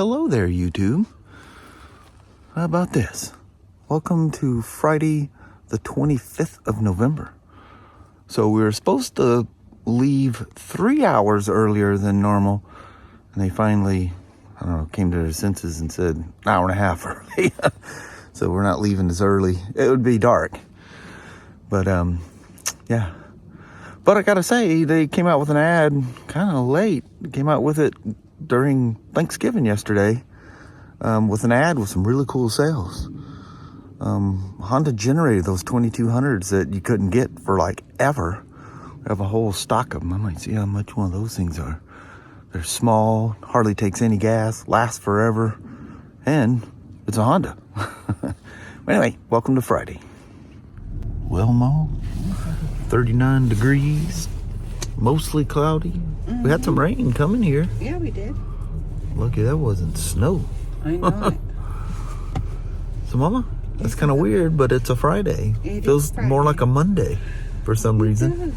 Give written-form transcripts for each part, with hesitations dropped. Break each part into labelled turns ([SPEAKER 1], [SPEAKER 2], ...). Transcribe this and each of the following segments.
[SPEAKER 1] hello there, YouTube. How about this? Welcome to Friday, the 25th of November. So we were supposed to leave 3 hours earlier than normal, and they finally, I don't know, came to their senses and said an hour and a half early. So we're not leaving as early. It would be dark. But, yeah. But I gotta say, they came out with an ad kind of late. Came out with it during Thanksgiving yesterday, with an ad with some really cool sales. Honda generated those 2200s that you couldn't get for like ever. We have a whole stock of them. I might see how much one of those things are. They're small, hardly takes any gas, lasts forever, and it's a Honda. Anyway, welcome to Friday. Well, Ma, 39 degrees, mostly cloudy. Mm-hmm. We had some rain coming here.
[SPEAKER 2] Yeah, we did.
[SPEAKER 1] Lucky that wasn't snow.
[SPEAKER 2] I know it.
[SPEAKER 1] So, Mama, that's kind of weird, but it's a Friday. It feels Friday. More like a Monday for some reason.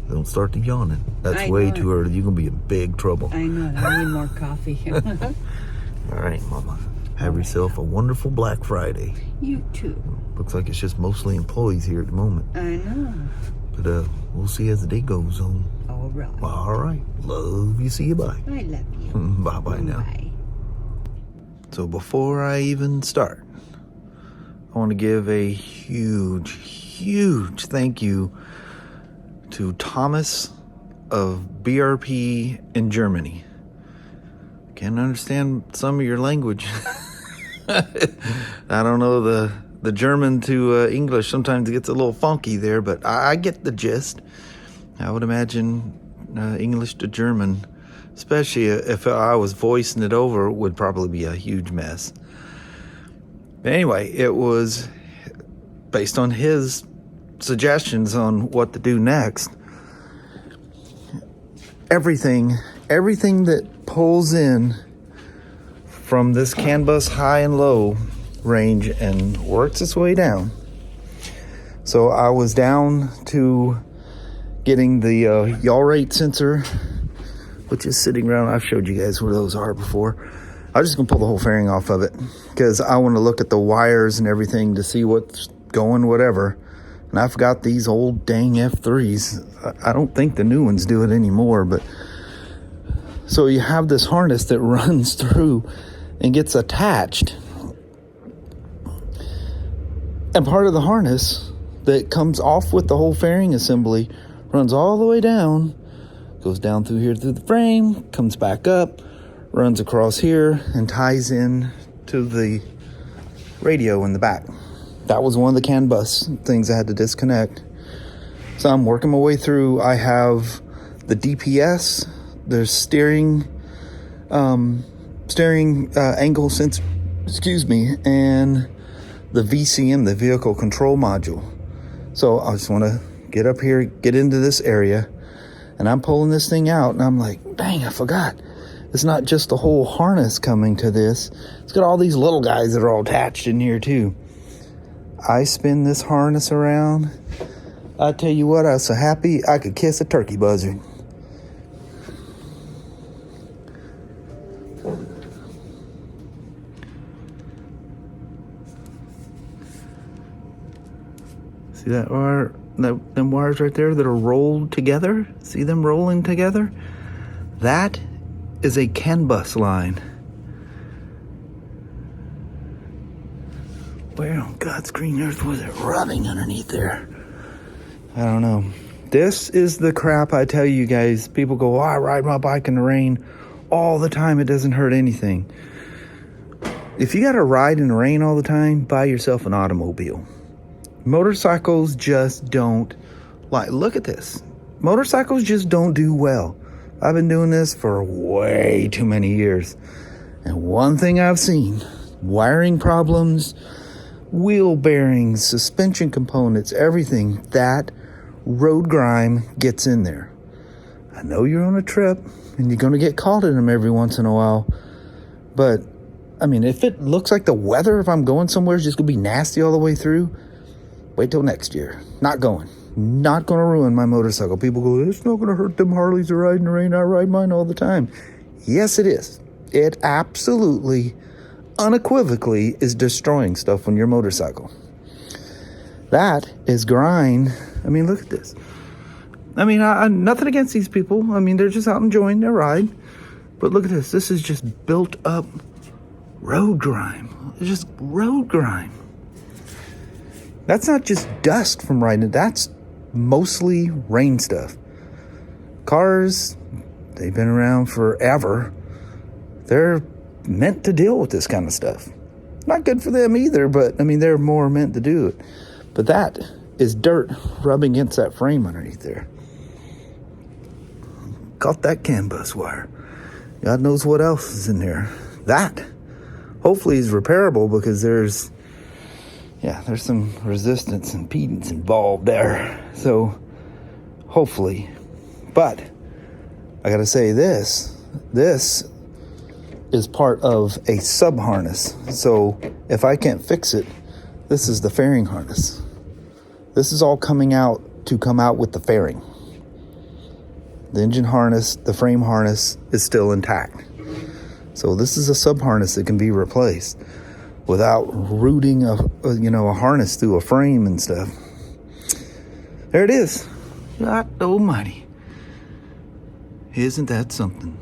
[SPEAKER 1] Don't start to yawning. That's way too early. You're going to be in big trouble.
[SPEAKER 2] I know. I need more coffee.
[SPEAKER 1] All right, Mama. Have yourself a wonderful Black Friday.
[SPEAKER 2] You too.
[SPEAKER 1] Looks like it's just mostly employees here at the moment.
[SPEAKER 2] I know.
[SPEAKER 1] But we'll see as the day goes on.
[SPEAKER 2] All right.
[SPEAKER 1] All right. Love you. See you. Bye.
[SPEAKER 2] I love you.
[SPEAKER 1] Bye-bye now.
[SPEAKER 2] Bye.
[SPEAKER 1] So before I even start, I want to give a huge, huge thank you to Thomas of BRP in Germany. Can't understand some of your language. I don't know, the German to English sometimes it gets a little funky there, but I get the gist. I would imagine English to German, especially if I was voicing it over, would probably be a huge mess. But anyway, it was based on his suggestions on what to do next. Everything that pulls in from this CANbus high and low range and works its way down. So I was down to getting the yaw rate sensor, which is sitting around. I've showed you guys where those are before. I'm just gonna pull the whole fairing off of it because I want to look at the wires and everything to see what's going, whatever. And I've got these old dang F3s. I don't think the new ones do it anymore, but so you have this harness that runs through and gets attached. And part of the harness that comes off with the whole fairing assembly runs all the way down, goes down through here through the frame, comes back up, runs across here, and ties in to the radio in the back. That was one of the CANbus things I had to disconnect. So I'm working my way through. I have the DPS, the steering angle sensor, and the VCM, the vehicle control module. So I just want to get up here, get into this area, and I'm pulling this thing out, and I'm like, dang, I forgot. It's not just the whole harness coming to this. It's got all these little guys that are all attached in here too. I spin this harness around. I tell you what, I was so happy I could kiss a turkey buzzard. See that wire, them wires right there that are rolled together? See them rolling together? That is a CANbus line. Where on God's green earth was it rubbing underneath there? I don't know. This is the crap I tell you guys. People go, oh, I ride my bike in the rain all the time. It doesn't hurt anything. If you got to ride in the rain all the time, buy yourself an automobile. Motorcycles just don't look at this. Motorcycles just don't do well. I've been doing this for way too many years. And one thing I've seen, wiring problems, wheel bearings, suspension components, everything, that road grime gets in there. I know you're on a trip and you're going to get caught in them every once in a while. But, I mean, if it looks like the weather, if I'm going somewhere, is just going to be nasty all the way through, wait till next year. Not going to ruin my motorcycle. People go, it's not going to hurt them Harleys to ride in the rain. I ride mine all the time. Yes, it is. It absolutely, unequivocally is destroying stuff on your motorcycle. That is grind. I mean, look at this. I mean, nothing against these people. I mean, they're just out enjoying their ride. But look at this. This is just built up road grime. It's just road grime. That's not just dust from riding it. That's mostly rain stuff. Cars, they've been around forever. They're meant to deal with this kind of stuff. Not good for them either, but I mean, they're more meant to do it. But that is dirt rubbing against that frame underneath there. Caught that CANbus wire. God knows what else is in there. That hopefully is repairable because there's some resistance and impedance involved there. So hopefully, but I gotta say this is part of a sub harness. So if I can't fix it, this is the fairing harness. This is all come out with the fairing. The engine harness, the frame harness is still intact. So this is a sub harness that can be replaced without rooting a harness through a frame and stuff. There it is. God almighty. Isn't that something?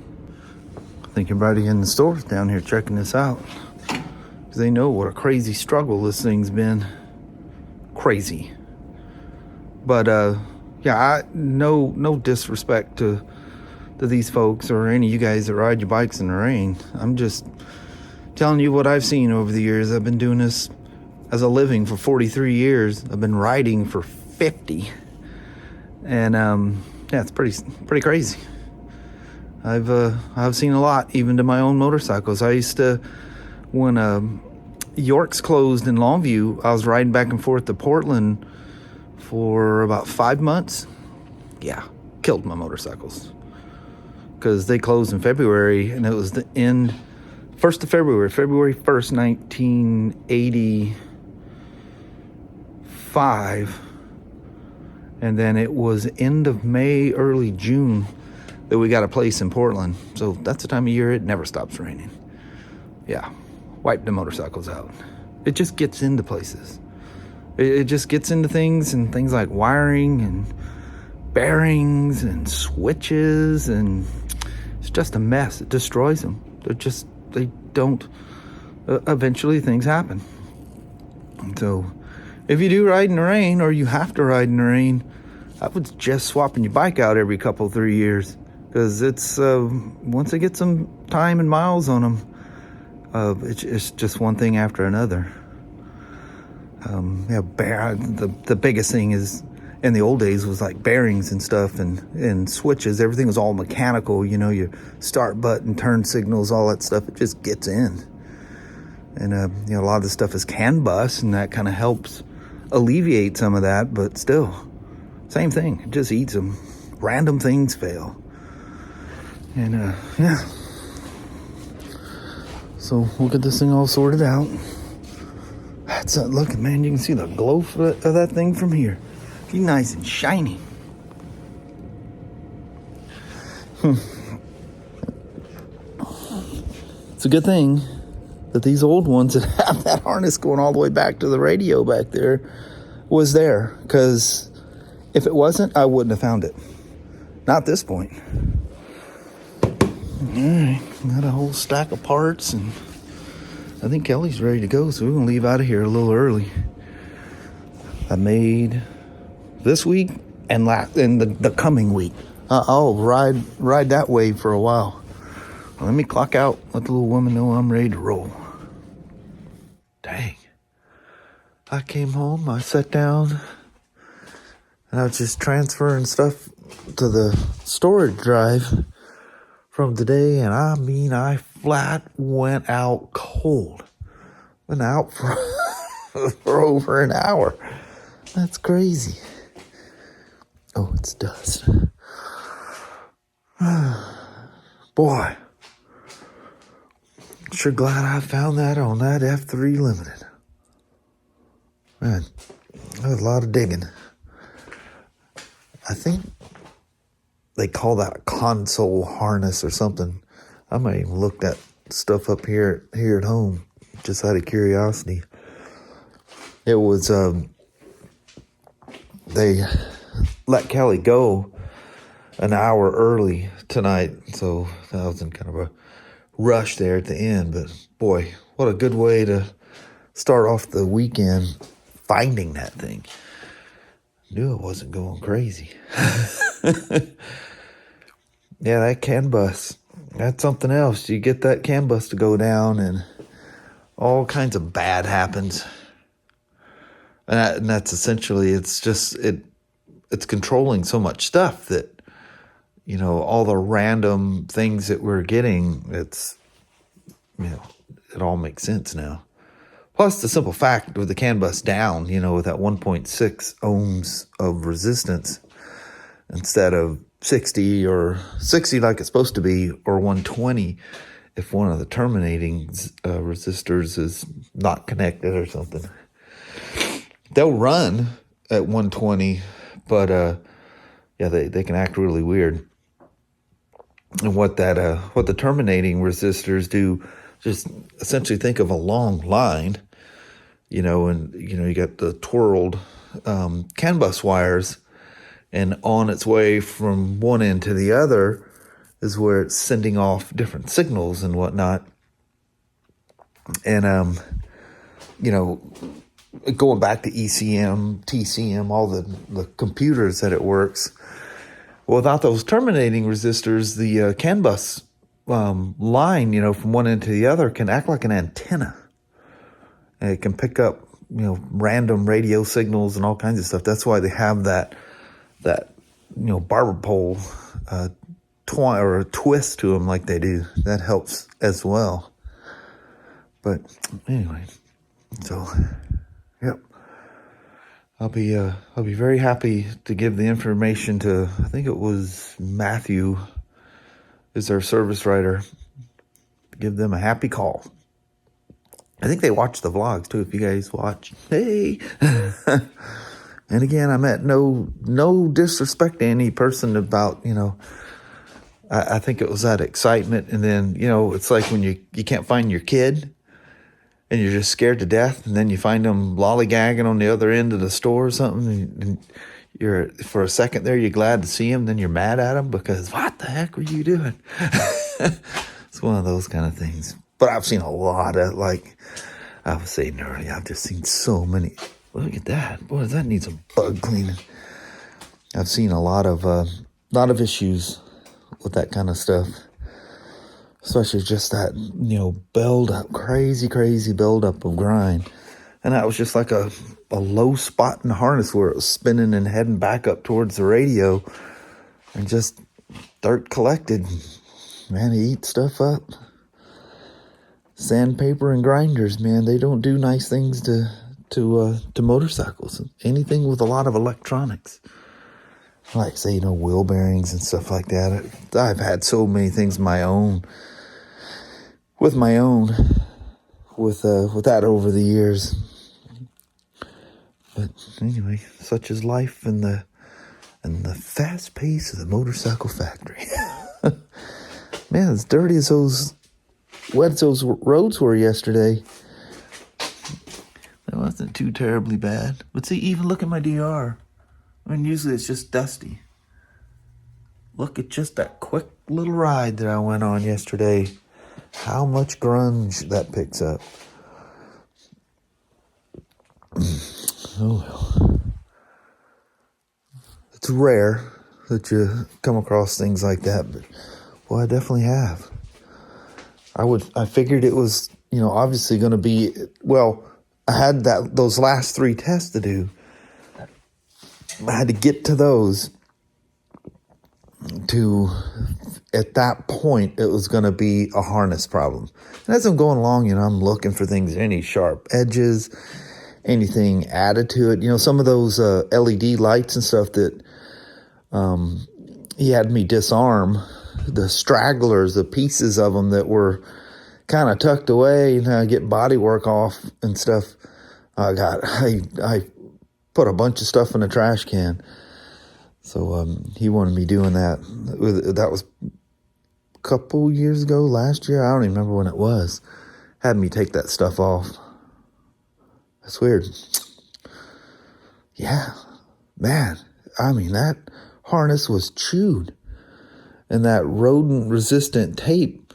[SPEAKER 1] I think everybody in the stores down here checking this out, because they know what a crazy struggle this thing's been. Crazy. But no disrespect to these folks or any of you guys that ride your bikes in the rain. I'm just telling you what I've seen over the years. I've been doing this as a living for 43 years. I've been riding for 50. And it's pretty crazy. I've seen a lot, even to my own motorcycles. I used to, when York's closed in Longview, I was riding back and forth to Portland for about 5 months. Yeah, killed my motorcycles because they closed in February, and it was the end 1st of February 1st, 1985, and then it was end of May, early June that we got a place in Portland. So that's the time of year it never stops raining. Yeah, wipe the motorcycles out. It just gets into places. It just gets into things, and things like wiring and bearings and switches, and it's just a mess. It destroys them. They don't, eventually things happen. And so if you do ride in the rain, or you have to ride in the rain, I would suggest swapping your bike out every 3 years, because it's once it gets some time and miles on them, it's just one thing after another. The biggest thing is, in the old days, was like bearings and stuff, and switches. Everything was all mechanical, your start button, turn signals, all that stuff. It just gets in. And a lot of the stuff is CANbus, and that kind of helps alleviate some of that, but still, same thing. It just eats them. Random things fail. And so we'll get this thing all sorted out. That's look, man, you can see the glow of that thing from here. Be nice and shiny. It's a good thing that these old ones that have that harness going all the way back to the radio back there was there, because if it wasn't, I wouldn't have found it. Not at this point. Alright, got a whole stack of parts, and I think Kelly's ready to go, so we're going to leave out of here a little early. I made this week and the coming week. I'll ride that way for a while. Let me clock out, let the little woman know I'm ready to roll. Dang. I came home, I sat down, and I was just transferring stuff to the storage drive from today, and I flat went out cold. Went out for over an hour. That's crazy. Oh, it's dust. Boy. Sure glad I found that on that F3 Limited. Man, that was a lot of digging. I think they call that a Consol harness or something. I might even look that stuff up here at home, just out of curiosity. It was they let Kelly go an hour early tonight, so I was in kind of a rush there at the end. But boy, what a good way to start off the weekend finding that thing. Knew it wasn't going crazy. Yeah, that CANbus, that's something else. You get that CANbus to go down and all kinds of bad happens. And that's essentially, it's controlling so much stuff that, all the random things that we're getting, it all makes sense now. Plus the simple fact with the CANbus down, with that 1.6 ohms of resistance instead of 60 like it's supposed to be, or 120 if one of the terminating resistors is not connected or something. They'll run at 120, but they can act really weird. And what the terminating resistors do, just essentially think of a long line, and you got the twirled CANbus wires, and on its way from one end to the other is where it's sending off different signals and whatnot. And going back to ECM, TCM, all the computers that it works. Well, without those terminating resistors, the CANbus line, from one end to the other can act like an antenna. And it can pick up, random radio signals and all kinds of stuff. That's why they have that barber pole or a twist to them like they do. That helps as well. But anyway, so yep. I'll be very happy to give the information to, I think it was Matthew is our service writer. Give them a happy call. I think they watch the vlogs too. If you guys watch, hey. And again, I meant no disrespect to any person about, I think it was that excitement. And then, it's like when you can't find your kid and you're just scared to death, and then you find them lollygagging on the other end of the store or something, and you're, for a second there, you're glad to see them, then you're mad at them because what the heck were you doing? It's one of those kind of things. But I've seen a lot of, like I was saying earlier, I've just seen so many. Look at that. Boy, that needs some bug cleaning. I've seen a lot of issues with that kind of stuff. Especially just that, build-up, crazy build-up of grind. And that was just like a low spot in the harness where it was spinning and heading back up towards the radio. And just dirt collected. Man, he eats stuff up. Sandpaper and grinders, man, they don't do nice things to motorcycles. Anything with a lot of electronics. Like, say, wheel bearings and stuff like that. I've had so many things with that over the years. But anyway, such is life in the fast pace of the motorcycle factory. Man, as dirty as those roads were yesterday, that wasn't too terribly bad. But see, even look at my DR. I mean, usually it's just dusty. Look at just that quick little ride that I went on yesterday. How much grunge that picks up. Oh well. It's rare that you come across things like that, but well, I definitely have. I figured it was, obviously going to be, well, I had those last 3 tests to do. I had to get to those at that point, it was going to be a harness problem. And as I'm going along, I'm looking for things, any sharp edges, anything added to it. Some of those LED lights and stuff that he had me disarm, the stragglers, the pieces of them that were kind of tucked away, and get body work off and stuff. I put a bunch of stuff in a trash can. So he wanted me doing that. That was couple years ago, last year, I don't even remember when it was, had me take that stuff off. That's weird. Yeah, man, I mean, that harness was chewed. And that rodent-resistant tape,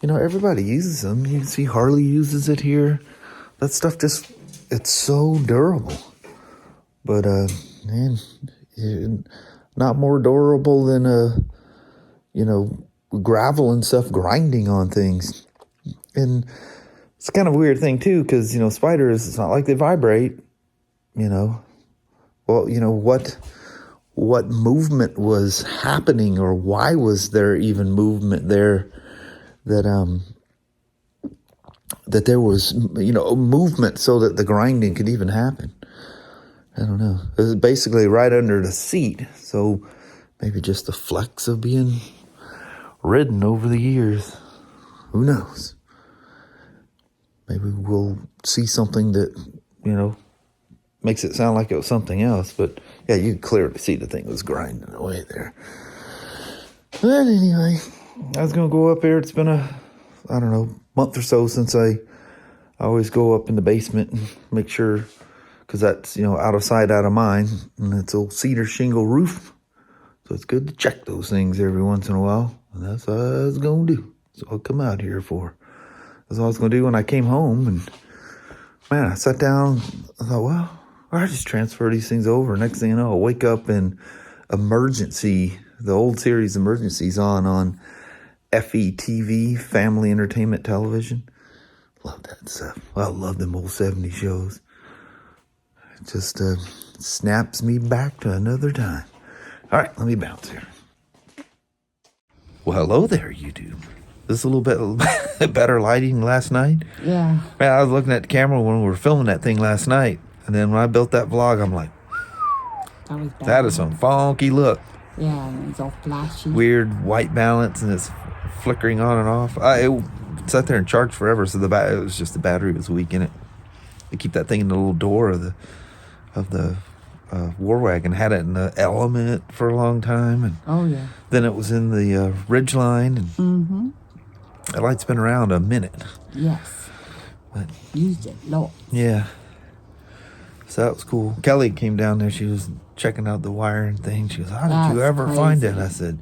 [SPEAKER 1] you know, everybody uses them. You can see Harley uses it here. That stuff just, it's so durable. But, man, not more durable than, you know, gravel and stuff grinding on things. And it's kind of a weird thing, too, because, you know, spiders, it's not like they vibrate, you know. Well, you know, what movement was happening, or why was there even movement there that there was, you know, movement so that the grinding could even happen. I don't know. It was basically right under the seat, so maybe just the flex of being ridden over the years. Who knows? Maybe we'll see something that, you know, makes it sound like it was something else, but yeah, you could clearly see the thing was grinding away there. But anyway, I was going to go up there. It's been I don't know, month or so since I always go up in the basement and make sure, because that's, you know, out of sight, out of mind, and it's old cedar shingle roof. So it's good to check those things every once in a while, and that's what I was going to do. So I'll come out here for. That's what I was going to do when I came home, and man, I sat down, I thought, well, I just transfer these things over. Next thing you know, I'll wake up and Emergency, the old series Emergency's on FETV, Family Entertainment Television. Love that stuff. I love them old 70s shows. It just snaps me back to another time. All right, let me bounce here. Well, hello there, YouTube. This is a little bit better lighting last night.
[SPEAKER 2] Yeah.
[SPEAKER 1] Man, I was looking at the camera when we were filming that thing last night. And then when I built that vlog, I'm like,
[SPEAKER 2] That was bad.
[SPEAKER 1] that is some funky look.
[SPEAKER 2] Yeah, and it's all flashy.
[SPEAKER 1] Weird white balance, and it's flickering on and off. It sat there and charged forever, so it was just the battery was weak in it. They keep that thing in the little door of the War Wagon. Had it in the Element for a long time, and
[SPEAKER 2] Oh, yeah.
[SPEAKER 1] then it was in the Ridgeline, and
[SPEAKER 2] Mm-hmm.
[SPEAKER 1] that light's been around a minute.
[SPEAKER 2] Yes.
[SPEAKER 1] But
[SPEAKER 2] Used it. No.
[SPEAKER 1] yeah. So that was cool. Kelly came down there. She was checking out the wiring thing. She goes, "How did you
[SPEAKER 2] That's
[SPEAKER 1] ever find it?"
[SPEAKER 2] crazy.
[SPEAKER 1] I said,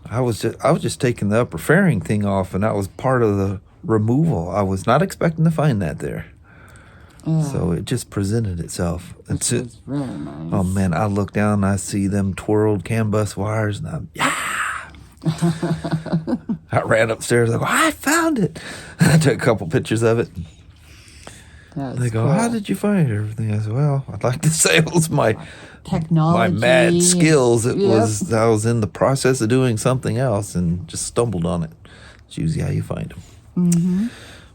[SPEAKER 1] I was just taking the upper fairing thing off, and that was part of the removal. I was not expecting to find that there.
[SPEAKER 2] Yeah.
[SPEAKER 1] So it just presented itself.
[SPEAKER 2] Which was really nice.
[SPEAKER 1] Oh man, I look down and I see them twirled CANbus wires, and I ran upstairs. I go, I found it. I took a couple pictures of it. They go, how did you find everything? I said, well, I'd like to say it was my
[SPEAKER 2] technology,
[SPEAKER 1] my mad skills. It was, I was in the process of doing something else and just stumbled on it. It's usually how you find them.
[SPEAKER 2] Mm-hmm.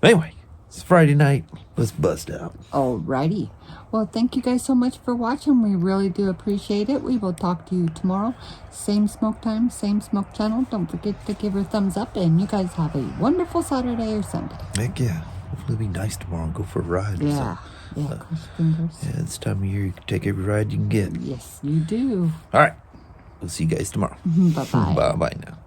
[SPEAKER 1] Anyway, it's Friday night. Let's bust out.
[SPEAKER 2] Alrighty. Well, thank you guys so much for watching. We really do appreciate it. We will talk to you tomorrow. Same smoke time, same smoke channel. Don't forget to give her a thumbs up, and you guys have a wonderful Saturday or Sunday.
[SPEAKER 1] Heck yeah. Hopefully it'll be nice tomorrow and go for a ride.
[SPEAKER 2] Yeah. Yeah, cross your fingers.
[SPEAKER 1] Yeah, it's time of year you can take every ride you can get.
[SPEAKER 2] Yes, you do.
[SPEAKER 1] All right. We'll see you guys tomorrow.
[SPEAKER 2] Bye-bye.
[SPEAKER 1] Bye-bye now.